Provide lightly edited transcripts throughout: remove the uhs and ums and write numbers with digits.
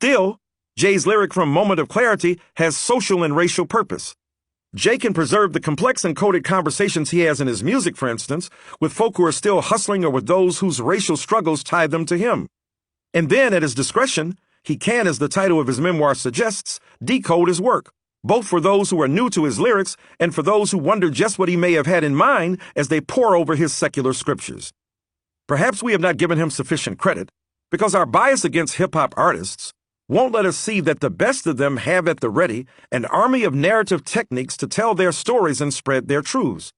Still, Jay's lyric from Moment of Clarity has social and racial purpose. Jay can preserve the complex and coded conversations he has in his music, for instance, with folk who are still hustling or with those whose racial struggles tie them to him. And then, at his discretion, he can, as the title of his memoir suggests, decode his work, both for those who are new to his lyrics and for those who wonder just what he may have had in mind as they pore over his secular scriptures. Perhaps we have not given him sufficient credit, because our bias against hip-hop artists won't let us see that the best of them have at the ready an army of narrative techniques to tell their stories and spread their truths.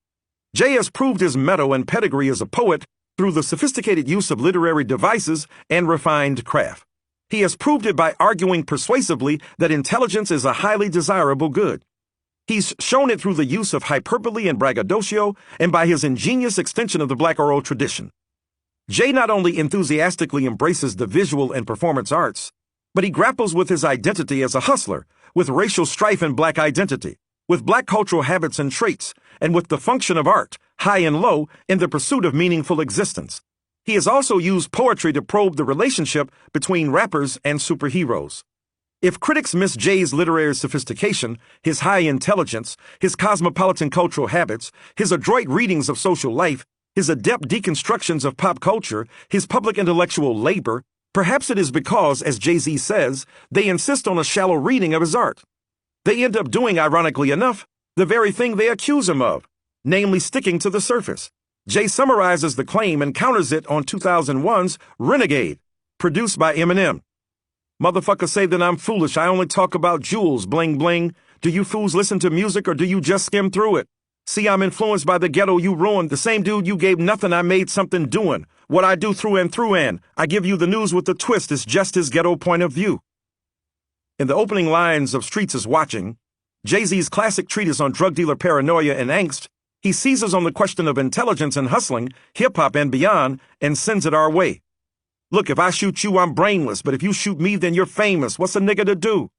Jay has proved his mettle and pedigree as a poet through the sophisticated use of literary devices and refined craft. He has proved it by arguing persuasively that intelligence is a highly desirable good. He's shown it through the use of hyperbole and braggadocio and by his ingenious extension of the black oral tradition. Jay not only enthusiastically embraces the visual and performance arts, but he grapples with his identity as a hustler, with racial strife and black identity, with black cultural habits and traits, and with the function of art, high and low, in the pursuit of meaningful existence. He has also used poetry to probe the relationship between rappers and superheroes. If critics miss Jay's literary sophistication, his high intelligence, his cosmopolitan cultural habits, his adroit readings of social life, his adept deconstructions of pop culture, his public intellectual labor, perhaps it is because, as Jay-Z says, they insist on a shallow reading of his art. They end up doing, ironically enough, the very thing they accuse him of, namely sticking to the surface. Jay summarizes the claim and counters it on 2001's Renegade, produced by Eminem. Motherfuckers say that I'm foolish, I only talk about jewels, bling bling. Do you fools listen to music or do you just skim through it? See, I'm influenced by the ghetto you ruined, the same dude you gave nothing I made something doing. What I do through and I give you the news with the twist, it's just his ghetto point of view. In the opening lines of Streets is Watching, Jay-Z's classic treatise on drug dealer paranoia and angst, he seizes on the question of intelligence and hustling, hip-hop and beyond, and sends it our way. Look, if I shoot you, I'm brainless, but if you shoot me, then you're famous. What's a nigga to do?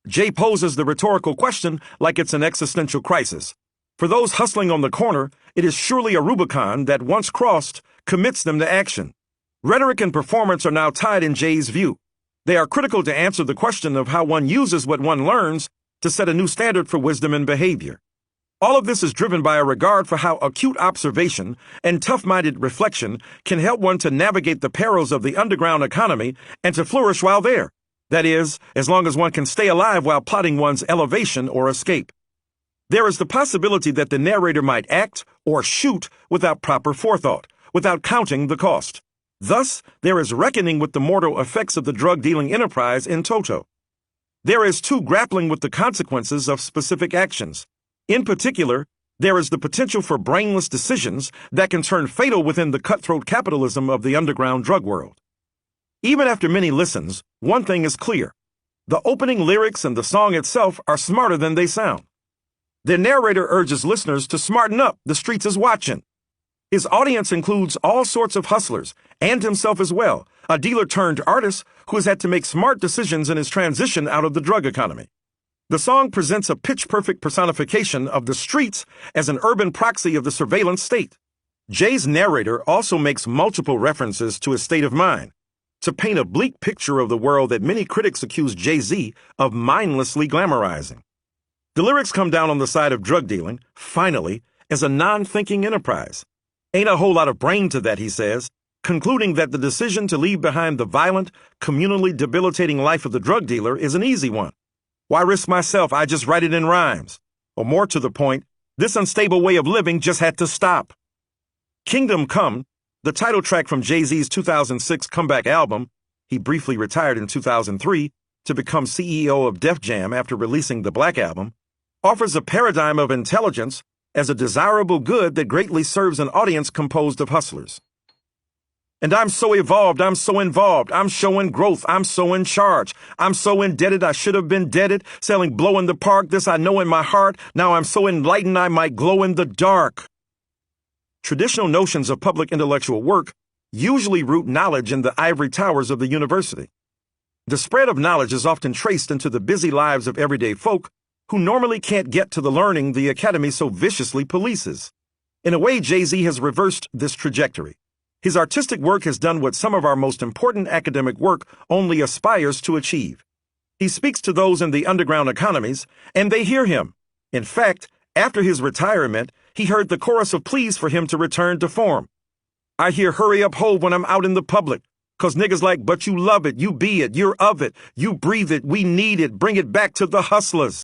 Jay poses the rhetorical question like it's an existential crisis. For those hustling on the corner, it is surely a Rubicon that, once crossed, commits them to action. Rhetoric and performance are now tied in Jay's view. They are critical to answer the question of how one uses what one learns to set a new standard for wisdom and behavior. All of this is driven by a regard for how acute observation and tough-minded reflection can help one to navigate the perils of the underground economy and to flourish while there. That is, as long as one can stay alive while plotting one's elevation or escape. There is the possibility that the narrator might act or shoot without proper forethought, without counting the cost. Thus, there is reckoning with the mortal effects of the drug-dealing enterprise in toto. There is, too, grappling with the consequences of specific actions. In particular, there is the potential for brainless decisions that can turn fatal within the cutthroat capitalism of the underground drug world. Even after many listens, one thing is clear. The opening lyrics and the song itself are smarter than they sound. The narrator urges listeners to smarten up, the streets is watching. His audience includes all sorts of hustlers, and himself as well, a dealer-turned-artist who has had to make smart decisions in his transition out of the drug economy. The song presents a pitch-perfect personification of the streets as an urban proxy of the surveillance state. Jay's narrator also makes multiple references to his state of mind, to paint a bleak picture of the world that many critics accuse Jay-Z of mindlessly glamorizing. The lyrics come down on the side of drug dealing, finally, as a non-thinking enterprise. Ain't a whole lot of brain to that, he says, concluding that the decision to leave behind the violent, communally debilitating life of the drug dealer is an easy one. Why risk myself? I just write it in rhymes. Or more to the point, this unstable way of living just had to stop. Kingdom Come, the title track from Jay-Z's 2006 comeback album, he briefly retired in 2003 to become CEO of Def Jam after releasing the Black Album, offers a paradigm of intelligence as a desirable good that greatly serves an audience composed of hustlers. And I'm so evolved, I'm so involved, I'm showing growth, I'm so in charge. I'm so indebted, I should have been deaded, selling blow in the park, this I know in my heart. Now I'm so enlightened I might glow in the dark. Traditional notions of public intellectual work usually root knowledge in the ivory towers of the university. The spread of knowledge is often traced into the busy lives of everyday folk who normally can't get to the learning the academy so viciously polices. In a way, Jay-Z has reversed this trajectory. His artistic work has done what some of our most important academic work only aspires to achieve. He speaks to those in the underground economies, and they hear him. In fact, after his retirement, he heard the chorus of pleas for him to return to form. I hear hurry up ho when I'm out in the public, 'cause niggas like, but you love it, you be it, you're of it, you breathe it, we need it, bring it back to the hustlers.